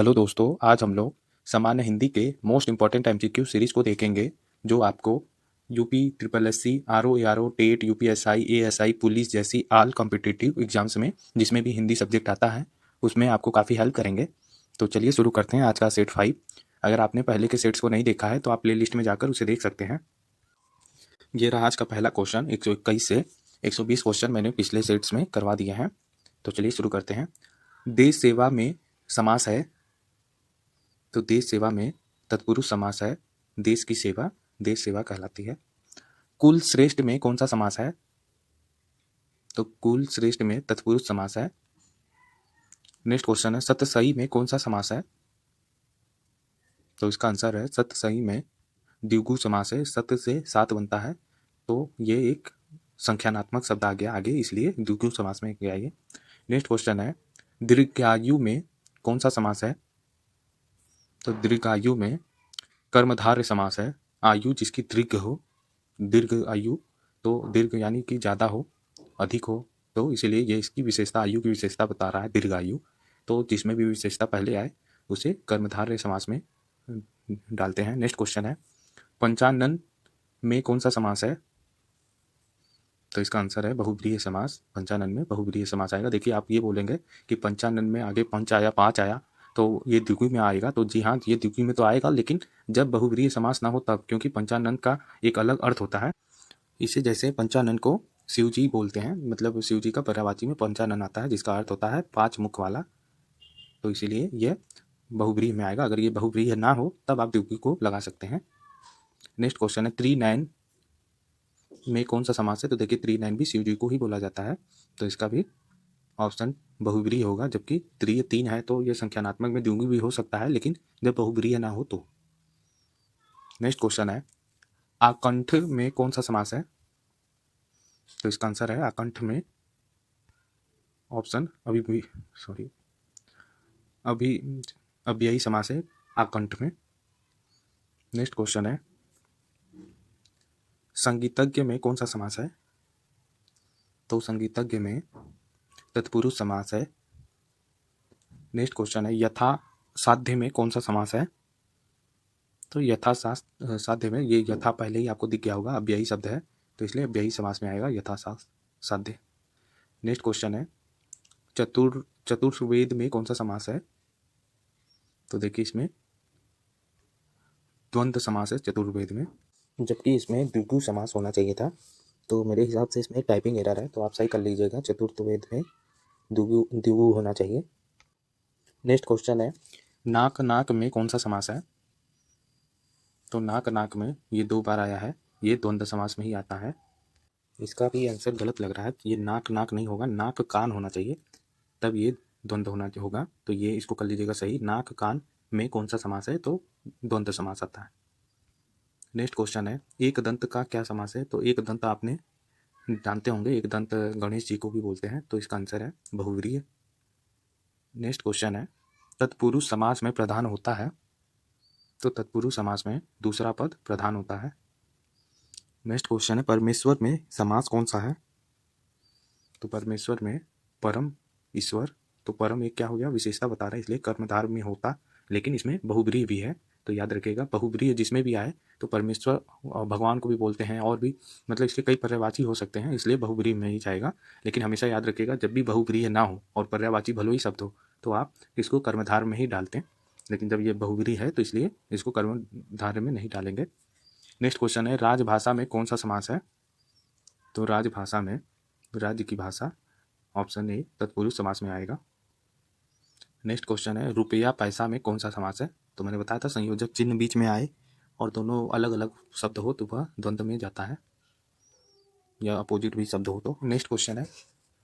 Hello दोस्तों, आज हम लोग सामान्य हिंदी के मोस्ट इंपॉर्टेंट एमसीक्यू सीरीज को देखेंगे जो आपको UP triple SC RO ARO TET UPSI ASI police जैसी ऑल कॉम्पिटिटिव एग्जाम्स में जिसमें भी हिंदी सब्जेक्ट आता है उसमें आपको काफ़ी हेल्प करेंगे। तो चलिए शुरू करते हैं आज का सेट 5। अगर आपने पहले के सेट्स को नहीं देखा है तो आप प्ले लिस्ट में जाकर उसे देख सकते हैं। ये रहा आज का पहला क्वेश्चन। 121 से 120 क्वेश्चन मैंने पिछले सेट्स में करवा दिए हैं। तो चलिए शुरू करते हैं। देश सेवा में समास है, तो देश सेवा में तत्पुरुष समास है। देश की सेवा देश सेवा कहलाती है। कुल श्रेष्ठ में कौन सा समास है? तो कुल श्रेष्ठ में तत्पुरुष समास है। नेक्स्ट क्वेश्चन है, सतसई में कौन सा समास है? तो इसका आंसर है सतसई में द्विगु समास है। सत से सात बनता है तो ये एक संख्यानात्मक शब्द आ गया आगे, इसलिए द्विगु समास में गया ये। नेक्स्ट क्वेश्चन है, दीर्घायु में कौन सा समास है? तो दीर्घायु में कर्मधारय समास है। आयु जिसकी दीर्घ हो, दीर्घ आयु, तो दीर्घ यानी कि ज़्यादा हो, अधिक हो, तो इसीलिए ये इसकी विशेषता, आयु की विशेषता बता रहा है दीर्घायु। तो जिसमें भी विशेषता पहले आए उसे कर्मधारय समास में डालते हैं। नेक्स्ट क्वेश्चन है, पंचानन में कौन सा समास है? तो इसका आंसर है बहुब्रीहि समास। पंचानन में बहुब्रीहि समास आएगा। देखिए आप ये बोलेंगे कि पंचानन में आगे पंच आया, पाँच आया, तो ये द्विगु में आएगा। तो जी हाँ, ये द्विगु में तो आएगा, लेकिन जब बहुब्रीहि समास ना हो तब, क्योंकि पंचानन का एक अलग अर्थ होता है। इसे जैसे पंचानन को शिव जी बोलते हैं, मतलब शिव जी का पर्यायवाची में पंचानन आता है जिसका अर्थ होता है पाँच मुख वाला, तो इसीलिए ये बहुब्रीहि में आएगा। अगर ये बहुब्रीहि ना हो तब आप द्विगु को लगा सकते हैं। नेक्स्ट क्वेश्चन है, त्रिनयन में कौन सा समास है? तो देखिए त्रिनयन भी शिव जी को ही बोला जाता है, तो इसका भी ऑप्शन बहुब्रीहि होगा। जबकि त्रि तीन है तो ये संख्यानात्मक में द्विगु भी हो सकता है, लेकिन जब बहुब्रीहि ना हो तो। नेक्स्ट क्वेश्चन है, आकंठ में कौन सा समास है? तो इसका आंसर है आकंठ में ऑप्शन अभी अव्ययी समास है आकंठ में। नेक्स्ट क्वेश्चन है, संगीतज्ञ में कौन सा समास है? तो संगीतज्ञ में तत्पुरुष समास है। नेक्स्ट क्वेश्चन है, यथा साध्य में कौन सा समास है? तो यथा साध्य में, ये यथा पहले ही आपको दिख गया होगा, अव्ययी शब्द है तो इसलिए अव्ययी समास में आएगा यथा साध्य। नेक्स्ट क्वेश्चन है, चतुर्वेद में कौन सा समास है? तो देखिए इसमें द्वंद्व समास है चतुर्वेद में, जबकि इसमें द्विगु समास होना चाहिए था। तो मेरे हिसाब से इसमें टाइपिंग एरर है, तो आप सही कर लीजिएगा। चतुर्वेद में द्विगु होना चाहिए। नेक्स्ट क्वेश्चन है, नाक नाक में कौन सा समास है? तो नाक नाक में ये दो बार आया है, ये द्वंद्व समास में ही आता है। इसका भी आंसर गलत लग रहा है, ये नाक नाक नहीं होगा, नाक कान होना चाहिए, तब ये द्वंद्व होगा। तो ये इसको कर लीजिएगा सही। नाक कान में कौन सा समास है? तो द्वंद्व समास आता है। नेक्स्ट क्वेश्चन है, एक दंत का क्या समास है? तो एक दंत आपने जानते होंगे, एक दंत गणेश जी को भी बोलते हैं, तो इसका आंसर है बहुव्रीहि। नेक्स्ट क्वेश्चन है, तत्पुरुष समास में प्रधान होता है? तो तत्पुरुष समास में दूसरा पद प्रधान होता है। नेक्स्ट क्वेश्चन है, परमेश्वर में समास कौन सा है? तो परमेश्वर में परम ईश्वर, तो परम एक क्या हो गया, विशेषता बता रहा है, इसलिए कर्मधार में होता, लेकिन इसमें बहुब्रीहि भी है, तो याद रखिएगा बहुब्रीहि जिसमें भी आए तो परमेश्वर भगवान को भी बोलते हैं, और भी मतलब इसके कई पर्यायवाची हो सकते हैं, इसलिए बहुब्रीहि में ही जाएगा। लेकिन हमेशा याद रखिएगा जब भी बहुब्रीहि ना हो और पर्यायवाची भले ही शब्द हो तो आप इसको कर्मधार में ही डालते हैं, लेकिन जब ये बहुब्रीहि है तो इसलिए इसको कर्मधार में नहीं डालेंगे। नेक्स्ट क्वेश्चन है, राजभाषा में कौन सा समास है? तो राजभाषा में राज्य की भाषा, ऑप्शन ए तत्पुरुष समास में आएगा। नेक्स्ट क्वेश्चन है, रुपया पैसा में कौन सा समास है? तो मैंने बताया था संयोजक चिन्ह बीच में आए और दोनों अलग अलग शब्द हो तो वह द्वंद्व में जाता है, या अपोजिट भी शब्द हो तो। नेक्स्ट क्वेश्चन है,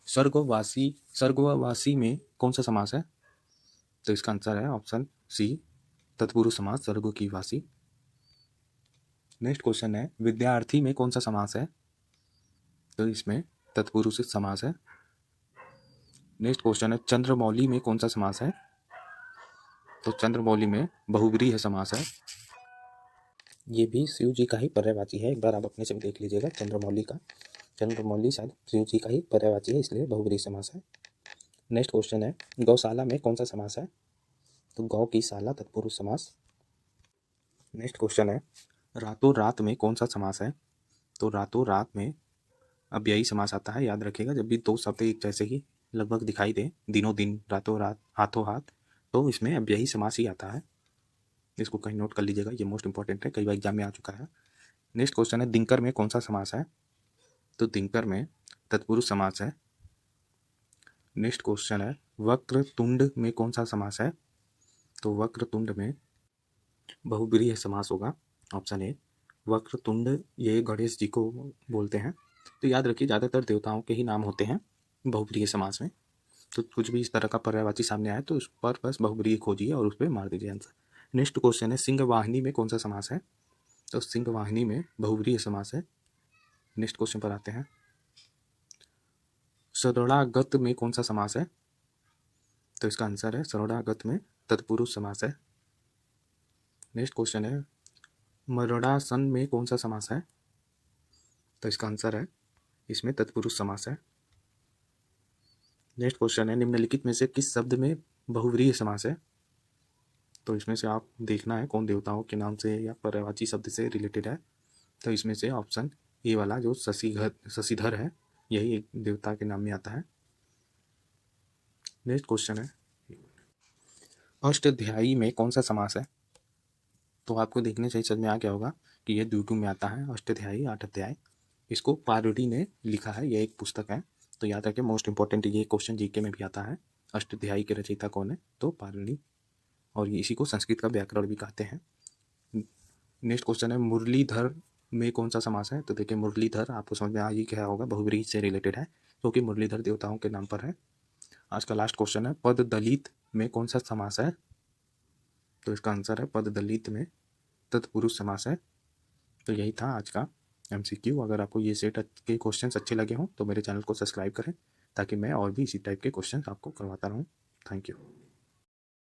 स्वर्गवासी में कौन सा समास है? तो इसका आंसर है ऑप्शन सी तत्पुरुष समास, स्वर्ग की वासी। नेक्स्ट क्वेश्चन है, विद्यार्थी में कौन सा समास है? तो इसमें तत्पुरुष समास है। नेक्स्ट क्वेश्चन है, चंद्रमौली में कौन सा समास है? तो चंद्रमौली में बहुब्रीहि समास है। ये भी शिव जी का ही पर्यायवाची है, एक बार आप अपने से भी देख लीजिएगा चंद्रमौली का। चंद्रमौली शायद शिव जी का ही पर्यायवाची है, इसलिए बहुब्रीहि समास है। नेक्स्ट क्वेश्चन है, गौशाला में कौन सा समास है? तो गौ की साला तत्पुरुष समास। नेक्स्ट क्वेश्चन है, रातों रात में कौन सा समास है? तो रातों रात में अव्ययी समास आता है। याद रखिएगा, जब भी दो शब्द एक जैसे ही लगभग दिखाई दे, दिनों दिन, रातों रात, हाथों हाथ, तो इसमें अव्ययी समास ही आता है। इसको कहीं नोट कर लीजिएगा, ये मोस्ट इंपॉर्टेंट है, कई बार एग्जाम में आ चुका है। नेक्स्ट क्वेश्चन है, दिनकर में कौन सा समास है? तो दिनकर में तत्पुरुष समास है। नेक्स्ट क्वेश्चन है, वक्रतुंड में कौन सा समास है? तो वक्रतुंड में बहुब्रीहि समास होगा, ऑप्शन ए। वक्रतुंड ये गणेश जी को बोलते हैं। तो याद रखिए, ज़्यादातर देवताओं के ही नाम होते हैं बहुब्रीहि समास में। तो कुछ भी इस तरह का पर्यायवाची सामने आए तो उस पर बस बहुब्रीहि खोजिए और उस पर मार दीजिए आंसर। नेक्स्ट क्वेश्चन है, सिंहवाहिनी में कौन सा समास है? तो सिंहवाहिनी में बहुब्रीहि समास है। नेक्स्ट क्वेश्चन पर आते हैं, शरणागत में कौन सा समास है? तो इसका आंसर है शरणागत में तत्पुरुष समास है। नेक्स्ट क्वेश्चन है, मरणासन में कौन सा समास है? तो इसका आंसर है इसमें तत्पुरुष समास है। नेक्स्ट क्वेश्चन है, निम्नलिखित में से किस शब्द में बहुव्रीहि समास है? तो इसमें से आप देखना है कौन देवताओं के नाम से या पर्यायवाची शब्द से रिलेटेड है। तो इसमें से ऑप्शन ए वाला जो शशिधर है, यही एक देवता के नाम में आता है। नेक्स्ट क्वेश्चन है, अष्टाध्यायी में कौन सा समास है? तो आपको देखने से ही समझ में आ गया होगा कि ये द्विगु में आता है, अष्टाध्यायी 8 अध्याय। इसको पारुडी ने लिखा है, यह एक पुस्तक है। तो याद रखिए, मोस्ट इंपॉर्टेंट ये क्वेश्चन जीके में भी आता है, अष्टाध्यायी के रचयिता कौन है? तो पारुडी, और इसी को संस्कृत का व्याकरण भी कहते हैं। नेक्स्ट क्वेश्चन है, मुरलीधर में कौन सा समास है? तो देखिए, मुरलीधर आपको समझ में आ ही गया होगा, बहुव्रीहि से रिलेटेड है, क्योंकि मुरलीधर देवताओं के नाम पर है। आज का लास्ट क्वेश्चन है, पद दलित में कौन सा समास है? तो इसका आंसर है पद दलित में तत्पुरुष समास है। तो यही था आज का MCQ। अगर आपको ये सेट के क्वेश्चंस अच्छे लगे हों तो मेरे चैनल को सब्सक्राइब करें, ताकि मैं और भी इसी टाइप के क्वेश्चंस आपको करवाता रहूं। Thank you.